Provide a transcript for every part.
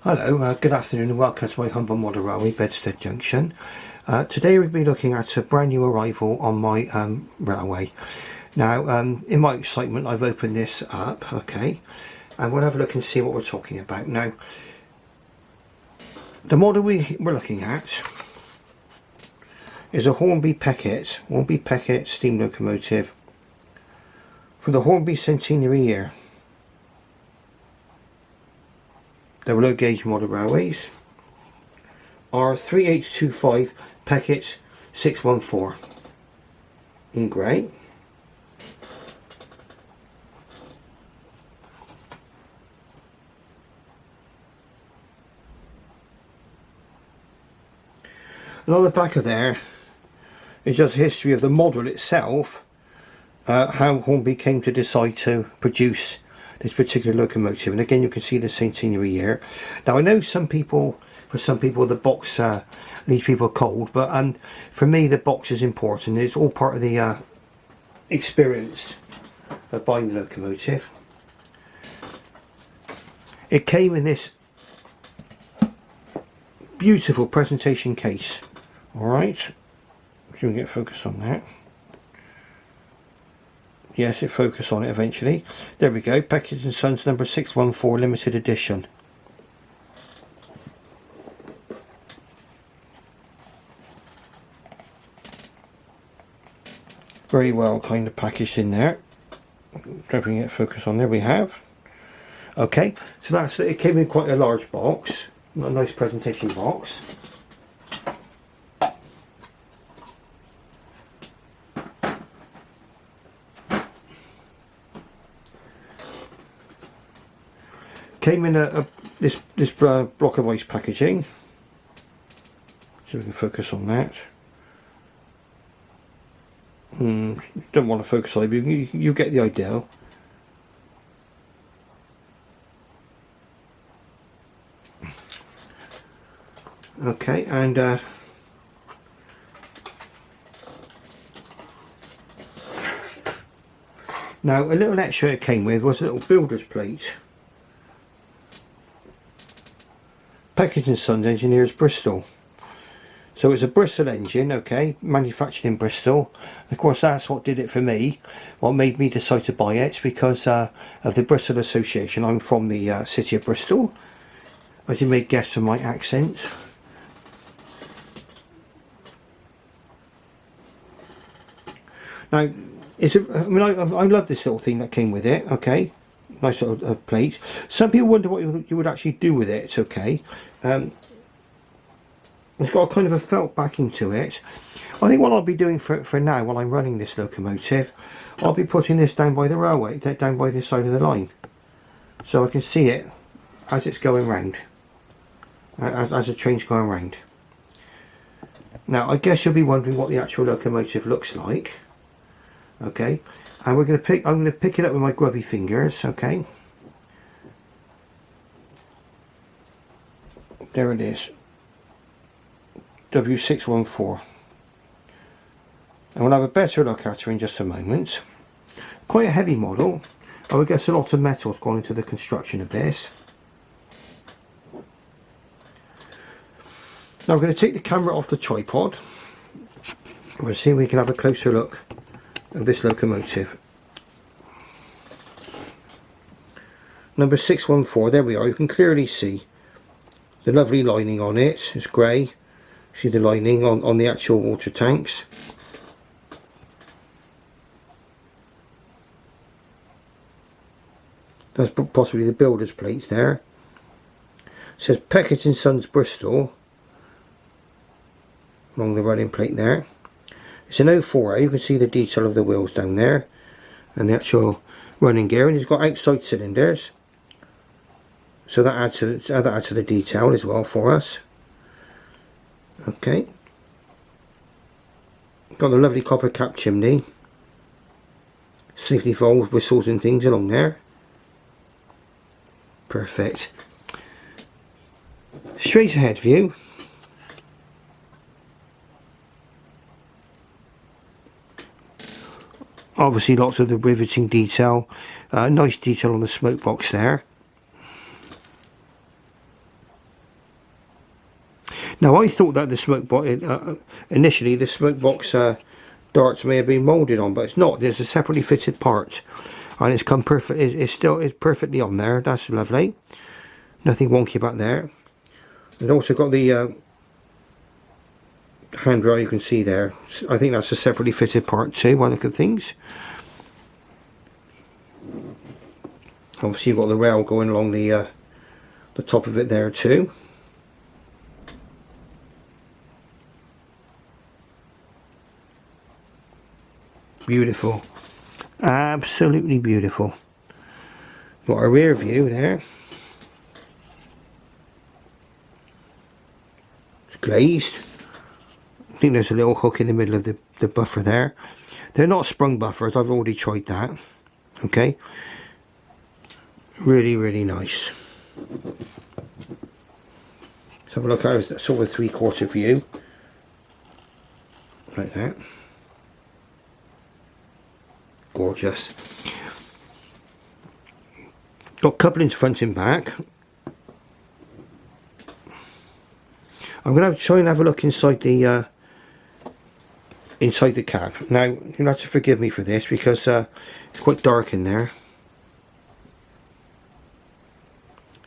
Hello, good afternoon and welcome to my humble model railway, Bedstead Junction. Today we'll be looking at a brand new arrival on my railway. Now, in my excitement, I've opened this up, okay, and we'll have a look and see what we're talking about. Now, the model we're looking at is a Hornby Peckett steam locomotive from the Hornby Centenary year. The low gauge model railways are 3825 Peckett 614 in grey. And on the back of there is just history of the model itself, how Hornby came to decide to produce this particular locomotive. And again, you can see the centenary year. Now, I know for some people the box leaves people cold, but for me the box is important. It's all part of the experience of buying the locomotive. It came in this beautiful presentation case. Alright, see if we can get focused on that. Yes, it focused on it eventually. There we go, Peckett & Sons number 614 limited edition. Very well kind of packaged in there. Dropping it focus on, there we have. Okay, so that's it. It came in quite a large box, a nice presentation box. Came in this block of ice packaging, so we can focus on that. Don't want to focus on it, but you get the idea. Okay, and now a little extra it came with was a little builder's plate. Peckett & Sons Engineers, Bristol. So it's a Bristol engine, okay, manufactured in Bristol. Of course, that's what did it for me. What made me decide to buy it because of the Bristol Association. I'm from the city of Bristol, as you may guess from my accent. Now, I love this little thing that came with it, okay. Nice little plate. Some people wonder what you would actually do with it, okay. It's got a kind of a felt backing to it. I think what I'll be doing for now, while I'm running this locomotive, I'll be putting this down by the railway, down by this side of the line, so I can see it as it's going round, as the train's going round. Now, I guess you'll be wondering what the actual locomotive looks like, okay. And I'm going to pick it up with my grubby fingers, okay. There it is. W614. And we'll have a better look at her in just a moment. Quite a heavy model. I would guess a lot of metal's gone into the construction of this. Now I'm going to take the camera off the tripod. We'll see if we can have a closer look of this locomotive. Number 614, there we are. You can clearly see the lovely lining on it. It's grey. See the lining on the actual water tanks. That's possibly the builder's plates there. It says Peckett & Sons Bristol along the running plate there. It's an 040, you can see the detail of the wheels down there and the actual running gear, and it's got outside cylinders, so that adds to the detail as well for us. Okay, got the lovely copper cap chimney, safety valves, whistles and things along there. Perfect. Straight ahead view. Obviously lots of the riveting detail, nice detail on the smoke box there. Now I thought that the smoke box, initially the smoke box darts may have been moulded on, but it's not. There's a separately fitted part, and it's come perfect. It's perfectly on there. That's lovely. Nothing wonky about there. It's also got the handrail you can see there. I think that's a separately fitted part too, by the look of things. Obviously you've got the rail going along the top of it there too. Beautiful, absolutely beautiful. Got a rear view there. It's glazed. I think there's a little hook in the middle of the buffer there. They're not sprung buffers, I've already tried that. Okay, really, really nice. Let's have a look at it, sort of a 3/4 view, like that. Gorgeous. Got couplings front and back. I'm going to try and have a look inside the cab. Now you'll have to forgive me for this because it's quite dark in there.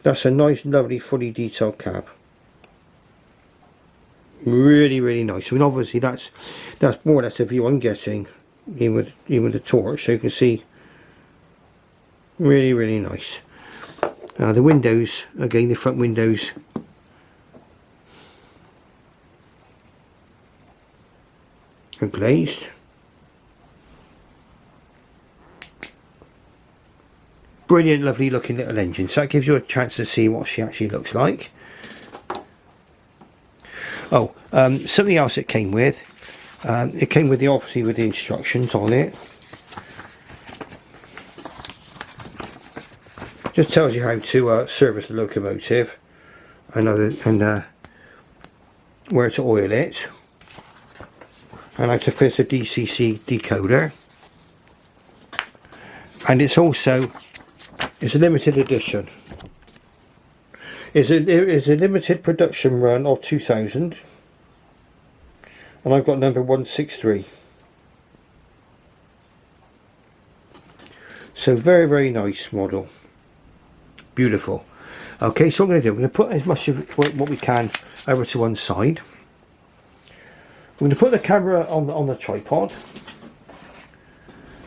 That's a nice, lovely, fully detailed cab. Really, really nice. I mean, obviously that's more or less the view I'm getting, even with the torch, so you can see. Really, really nice. The windows, again, the front windows. Are glazed. Brilliant, lovely looking little engine. So that gives you a chance to see what she actually looks like. Oh, something else it came with. It came with obviously with the instructions on it. Just tells you how to service the locomotive and where to oil it, and how to fit a DCC decoder. And it's also a limited edition. It's a limited production run of 2000, and I've got number 163. So very, very nice model. Beautiful. Okay, so what I'm going to do, I'm going to put as much of what we can over to one side. I'm going to put the camera on the tripod.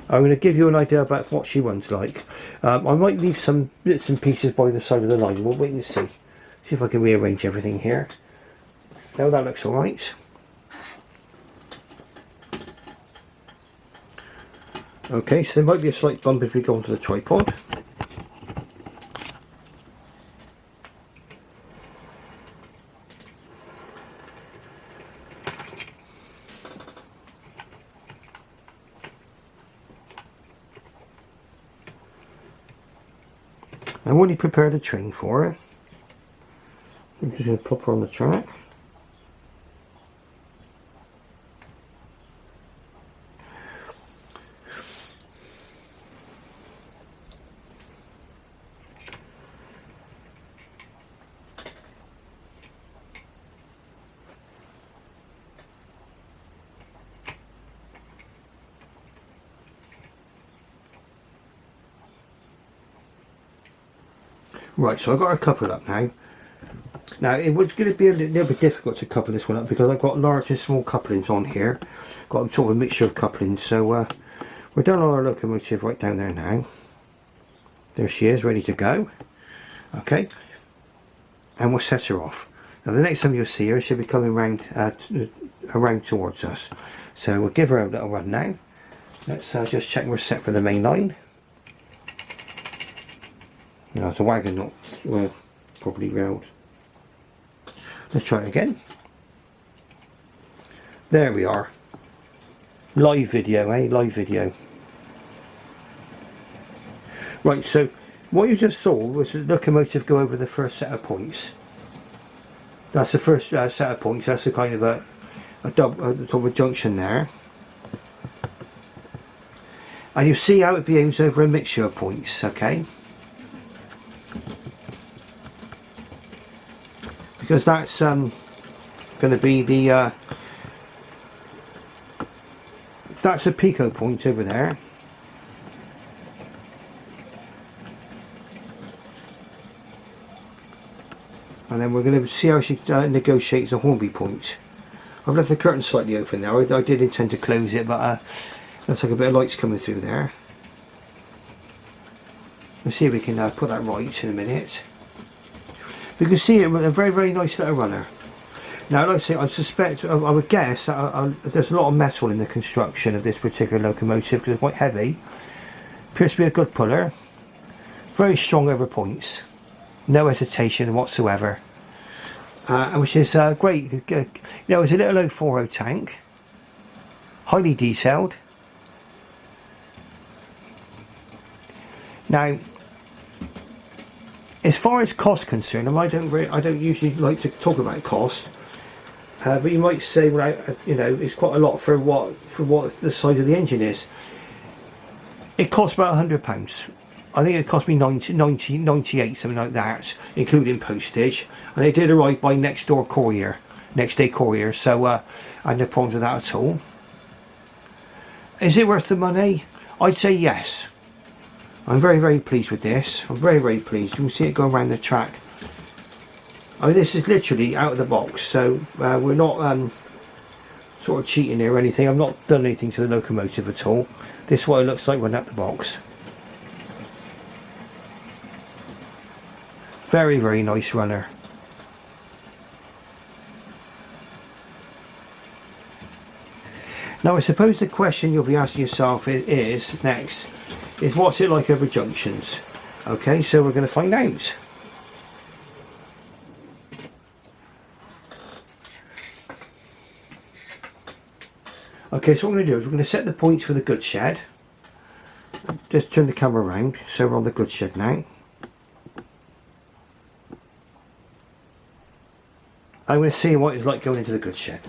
I'm going to give you an idea about what she runs like. I might leave some bits and pieces by the side of the line. We'll wait and see. See if I can rearrange everything here. Now that looks alright. Okay, so there might be a slight bump as we go onto the tripod. I've already prepared a train for it. I'm just going to pop her on the track. Right, so I've got a couple up now. Now it was going to be a little bit difficult to couple this one up because I've got large and small couplings on here. Got sort of a mixture of couplings. So we're done on our locomotive right down there now. There she is, ready to go. Okay, and we'll set her off. Now the next time you'll see her, she'll be coming around towards us. So we'll give her a little run now. Let's just check we're set for the main line. No, the wagon not properly railed. Let's try it again. There we are. Live video, eh? Live video. Right, so what you just saw was the locomotive go over the first set of points. That's the first set of points. That's a kind of a sort of a junction there. And you see how it behaves over a mixture of points, okay? Because that's going to be the that's a pico point over there. And then we're going to see how she negotiates the Hornby point. I've left the curtain slightly open there. I did intend to close it, but looks like a bit of light's coming through there. We'll see if we can put that right in a minute. We can see it with a very, very nice little runner. Now, like I say, I suspect, I would guess that there's a lot of metal in the construction of this particular locomotive because it's quite heavy. Appears to be a good puller. Very strong over points. No hesitation whatsoever. Which is great. You know, it's a little 040 tank. Highly detailed. Now, as far as cost concerned, I don't usually like to talk about cost, but you might say, well, you know, it's quite a lot for what the size of the engine is. It costs about £100. I think it cost me 98, something like that, including postage. And they did arrive by next day courier. So I had no problems with that at all. Is it worth the money? I'd say yes. I'm very, very pleased with this. I'm very, very pleased. You can see it going around the track. I mean, this is literally out of the box, so we're not sort of cheating here or anything. I've not done anything to the locomotive at all. This is what it looks like when out the box. Very, very nice runner. Now, I suppose the question you'll be asking yourself is what's it like over junctions? Okay, so we're going to find out. Okay, so what we're going to do is we're going to set the points for the goods shed. Just turn the camera around, so we're on the goods shed now. I'm going to see what it's like going into the goods shed.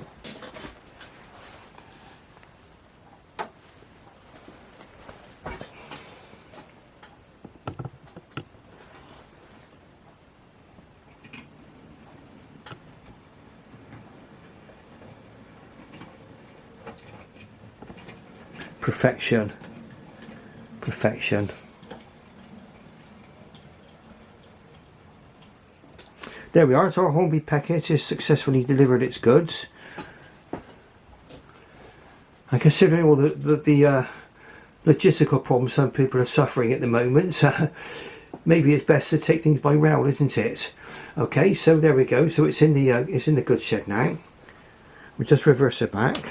Perfection. Perfection. There we are, so our Hornby Peckett has successfully delivered its goods. And considering all the logistical problems some people are suffering at the moment, maybe it's best to take things by rail, isn't it? Okay, so there we go. So it's in the goods shed now. We'll just reverse it back.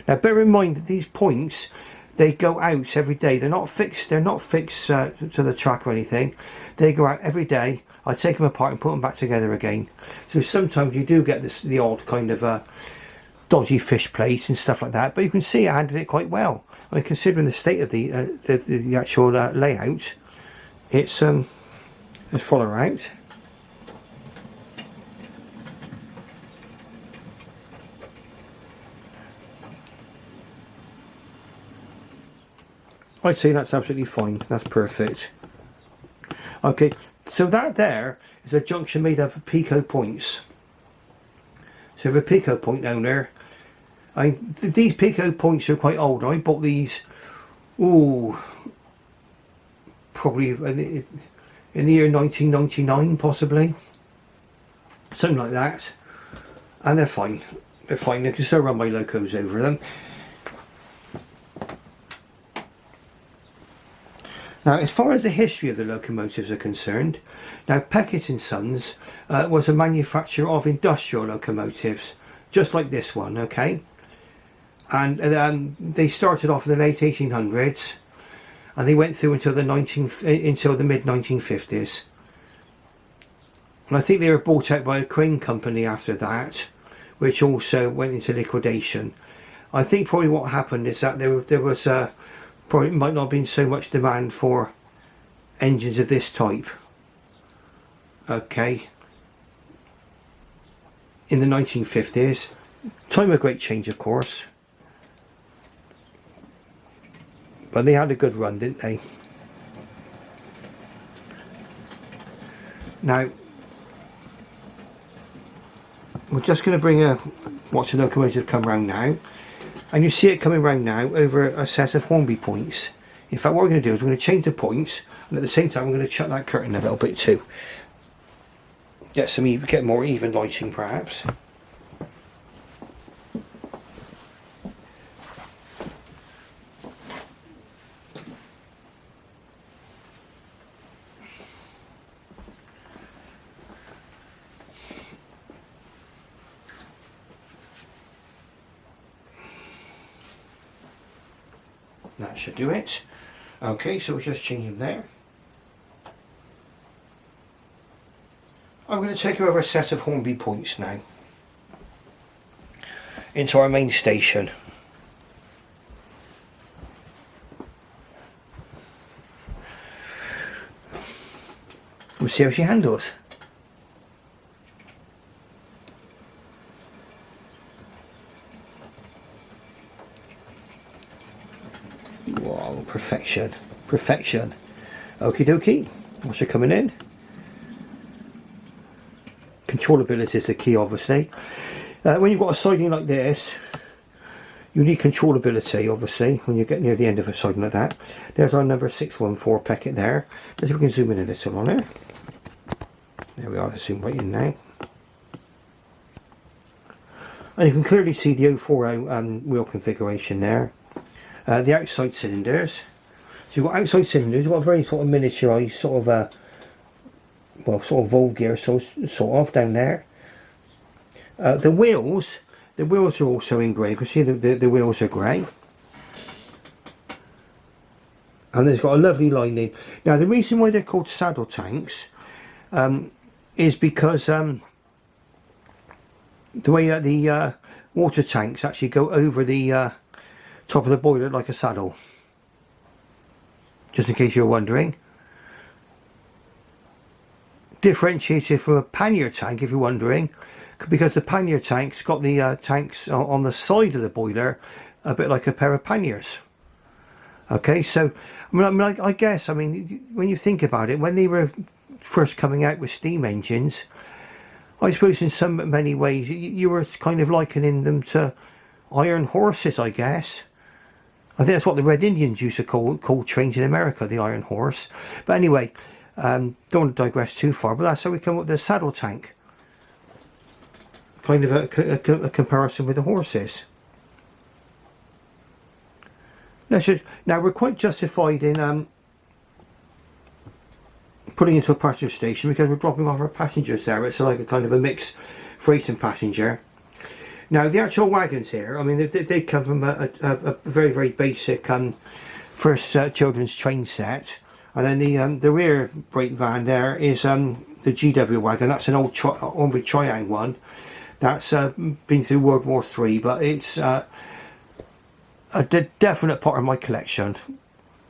Now, bear in mind that these points, they go out every day. They're not fixed. They're not fixed to the track or anything. They go out every day. I take them apart and put them back together again. So sometimes you do get the odd kind of dodgy fish plate and stuff like that. But you can see I handled it quite well. I mean, considering the state of the actual layout, it's let's follow her out. I'd say that's absolutely fine. That's perfect. Okay, so that there is a junction made up of pico points. So if a pico point owner, these pico points are quite old. I bought these, probably in the year 1999, possibly, something like that. And they're fine. They're fine. I can still run my locos over them. Now, as far as the history of the locomotives are concerned, now Peckett and Sons was a manufacturer of industrial locomotives, just like this one, okay? And they started off in the late 1800s, and they went through until the mid 1950s. And I think they were bought out by a crane company after that, which also went into liquidation. I think probably what happened is that there was probably might not have been so much demand for engines of this type, okay, in the 1950s. Time of great change, of course, but they had a good run, didn't they? Now we're just going to bring watch the locomotive come round now, and you see it coming round now over a set of Hornby points. In fact, what we're going to do is we're going to change the points, and at the same time we're going to shut that curtain a little bit too. Get more even lighting perhaps. That should do it. Okay, so we're just changing there. I'm going to take over a set of Hornby points now into our main station. We'll see how she handles. Wow, perfection. Perfection. Okie dokie. What's she coming in? Controllability is the key, obviously. When you've got a siding like this, you need controllability, obviously, when you get near the end of a siding like that. There's our number 614 Peckett there. Let's see if we can zoom in a little on it. There we are, let's zoom right in now. And you can clearly see the 040 wheel configuration there. The outside cylinders. So you've got outside cylinders, you've got a very sort of miniaturised sort of sort of Volvo gear, sort of down there. The wheels are also engraved. You see the wheels are grey, and there's got a lovely lining. Now the reason why they're called saddle tanks is because the way that the water tanks actually go over the top of the boiler like a saddle. Just in case you're wondering. Differentiated from a pannier tank, if you're wondering, because the pannier tank's got the tanks on the side of the boiler a bit like a pair of panniers. Okay, so I guess when you think about it, when they were first coming out with steam engines, I suppose in many ways you were kind of likening them to iron horses, I guess. I think that's what the Red Indians used to call trains in America, the iron horse. But anyway, don't want to digress too far, but that's how we come up with the saddle tank. Kind of a comparison with the horses. Now we're quite justified in putting into a passenger station because we're dropping off our passengers there. It's like a kind of a mixed freight and passenger. Now the actual wagons here, they come from a very, very basic first children's train set. And then the rear brake van there is the GW wagon. That's an old Hornby Triang one. That's been through World War III, but it's a definite part of my collection.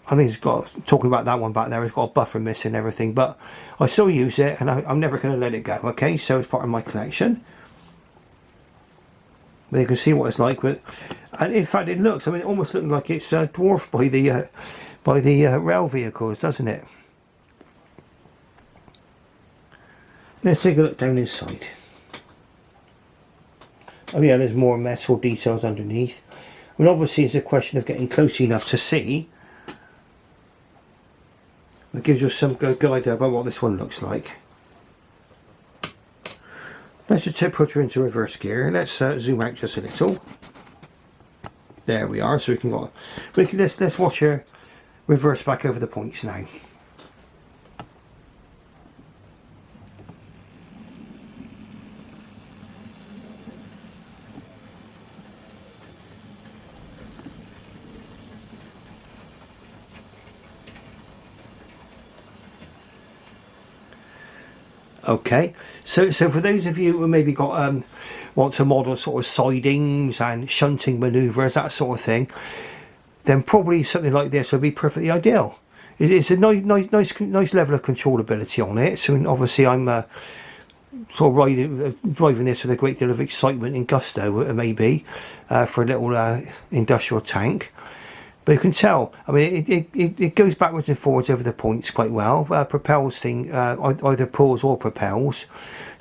I think it's got, talking about that one back there, it's got a buffer missing and everything, but I still use it and I'm never going to let it go, okay? So it's part of my collection. But you can see what it's like with, and in fact it looks, it almost looks like it's dwarfed by the rail vehicles, doesn't it? Let's take a look down this side. Oh yeah, there's more metal details underneath. Obviously it's a question of getting close enough to see. That gives you some good idea about what this one looks like. Let's just put her into reverse gear. Let's zoom out just a little. There we are. So let's watch her reverse back over the points now. Okay, so for those of you who maybe got want to model sort of sidings and shunting manoeuvres, that sort of thing, then probably something like this would be perfectly ideal. It's a nice level of controllability on it. So obviously I'm sort of driving this with a great deal of excitement and gusto, maybe, for a little industrial tank. But you can tell, I mean, it goes backwards and forwards over the points quite well. Propels thing, either pulls or propels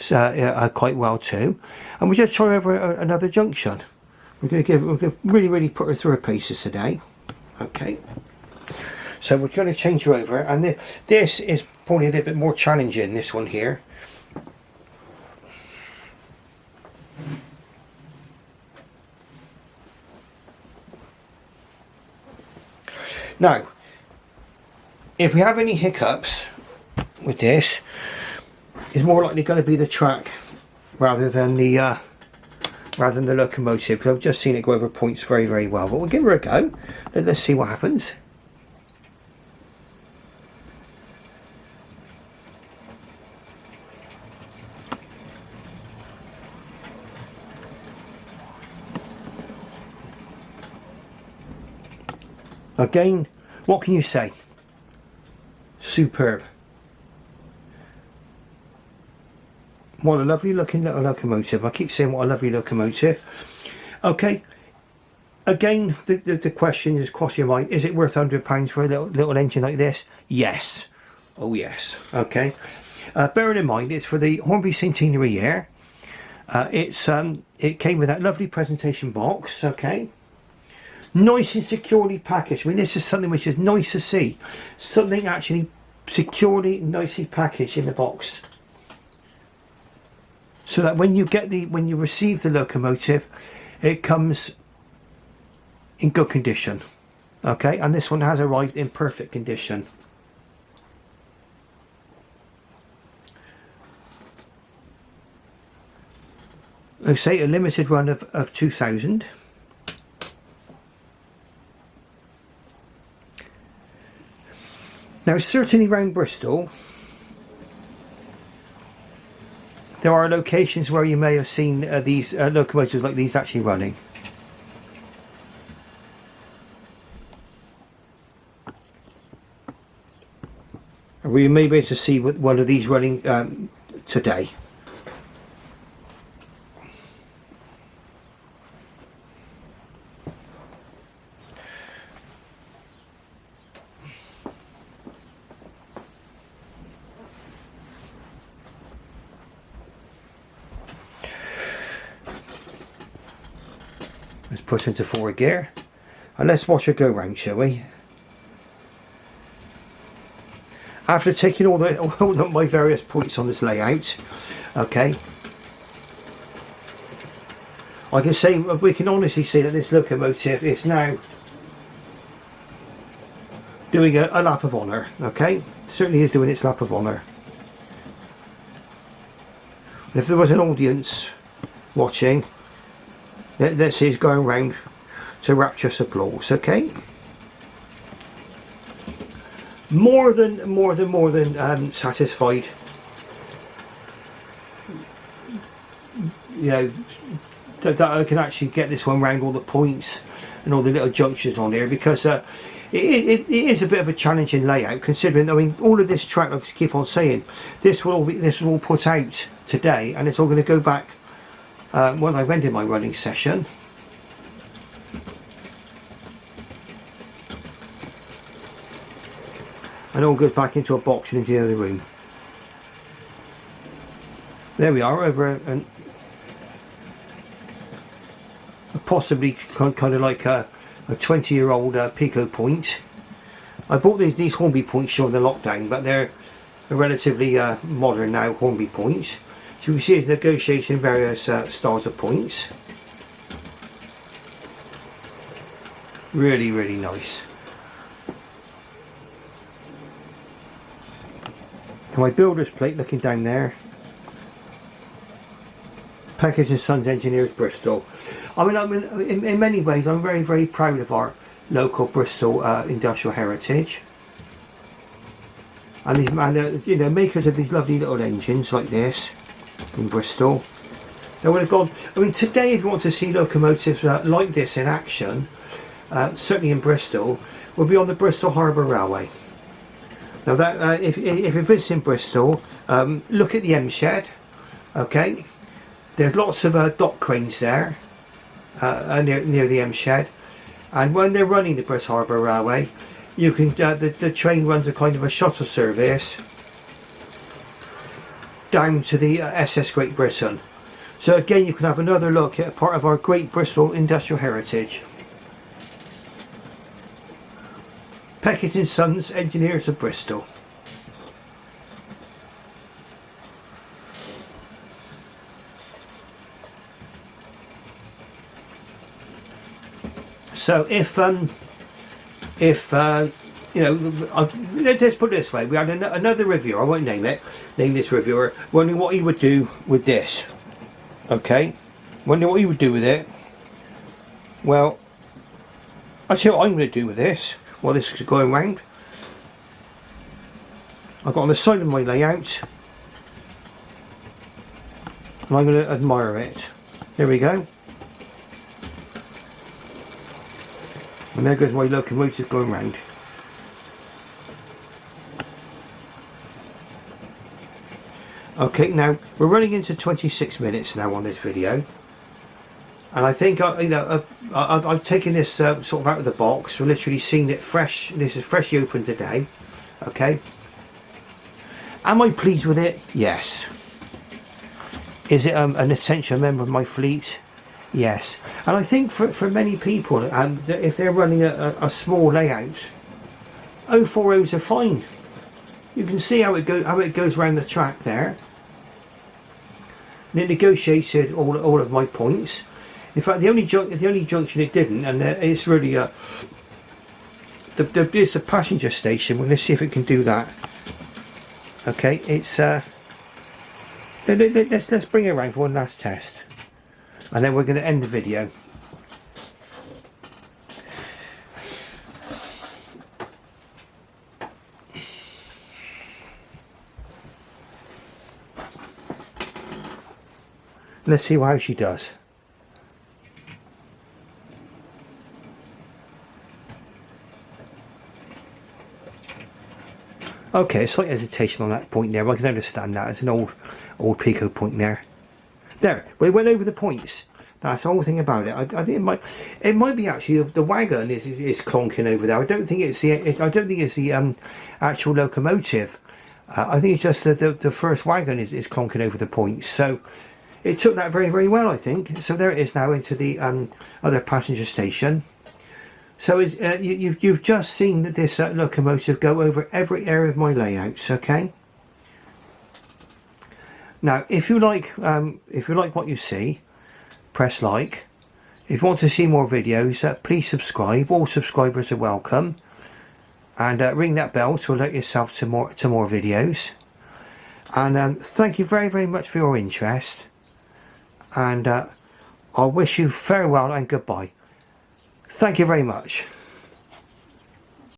quite well too. And we just try over another junction. We're going to really put her through her paces today. Okay. So we're going to change her over, and this is probably a little bit more challenging, this one here. Now, if we have any hiccups with this, it's more likely going to be the track rather than the locomotive, because I've just seen it go over points very well. But we'll give her a go. Let's see what happens. Again, what can you say? Superb. What a lovely looking little locomotive. I keep saying what a lovely locomotive. Okay, again, the question is cross your mind, is it worth £100 for a little engine like this? Yes. Oh yes. Okay. Bearing in mind it's for the Hornby Centenary year. It came with that lovely presentation box. Okay. Nice and securely packaged. I mean, this is something which is nice to see. Something actually securely, nicely packaged in the box. So that when you receive the locomotive, it comes in good condition. Okay, and this one has arrived in perfect condition. I say a limited run of 2,000. Now, certainly around Bristol, there are locations where you may have seen these locomotives like these actually running. We may be able to see one of these running today. Let's put into forward gear and let's watch her go round, shall we? After taking all my various points on this layout, okay, I can say, we can honestly say that this locomotive is now doing a lap of honour. Okay, certainly is doing its lap of honour. And if there was an audience watching, let's see, it's going round to rapturous applause. Okay, more than satisfied. You know that I can actually get this one round all the points and all the little junctions on here, because it is a bit of a challenging layout, considering, I mean, all of this track, like I keep on saying, this will all put out today, and it's all going to go back when I've ended my running session. And all goes back into a box and into the other room. There we are, over possibly kind of like a 20-year-old Pico point. I bought these Hornby points during the lockdown, but they're a relatively modern now Hornby points. So you can see it's negotiating various styles of points. Really nice. And my builder's plate looking down there. Peckett and Sons Engineers, Bristol. I mean, in many ways, I'm very proud of our local Bristol industrial heritage. And these, you know, makers of these lovely little engines like this in Bristol. They would have gone. I mean, today, if you want to see locomotives like this in action, certainly in Bristol, we'll be on the Bristol Harbour Railway. Now, that if you're visiting Bristol, look at the M shed. Okay, there's lots of dock cranes there near the M shed. and when they're running the Bristol Harbour Railway, you can the train runs a kind of a shuttle service down to the SS Great Britain. So again, you can have another look at part of our Great Bristol industrial heritage. Peckett and Sons, Engineers of Bristol. So if you know, let's put it this way, we had another reviewer, I won't name this reviewer, wondering what he would do with this. Okay, wondering what he would do with it. Well, I'll tell you what I'm going to do with this while this is going round. I've got on the side of my layout, and I'm going to admire it. There we go. And there goes my locomotive going round. Okay, now we're running into 26 minutes now on this video, and I think I've taken this sort of out of the box. We're literally seeing it fresh. This is freshly opened today. Okay. Am I pleased with it? Yes. Is it an essential member of my fleet? Yes. And I think for many people, if they're running a small layout, 040s are fine. You can see how it goes around the track there. And it negotiated all of my points. In fact, the only junction it didn't, and it's really it's a passenger station. We're going to see if it can do that. Okay, it's let's bring it around for one last test, and then we're going to end the video. Let's see how she does. Okay, slight hesitation on that point there. I can understand that. It's an old Pico point there. There, we went over the points. That's the whole thing about it. I think it might be actually the wagon is clonking over there. I don't think it's the actual locomotive. I think it's just the first wagon is clonking over the points. So it took that very, very well, I think. So there it is now into the other passenger station. So you've just seen that this locomotive go over every area of my layouts. Okay. Now, if you like what you see, press like. If you want to see more videos, please subscribe. All subscribers are welcome. And ring that bell to alert yourself to more videos. And thank you very, very much for your interest. And I'll wish you farewell and goodbye. Thank you very much.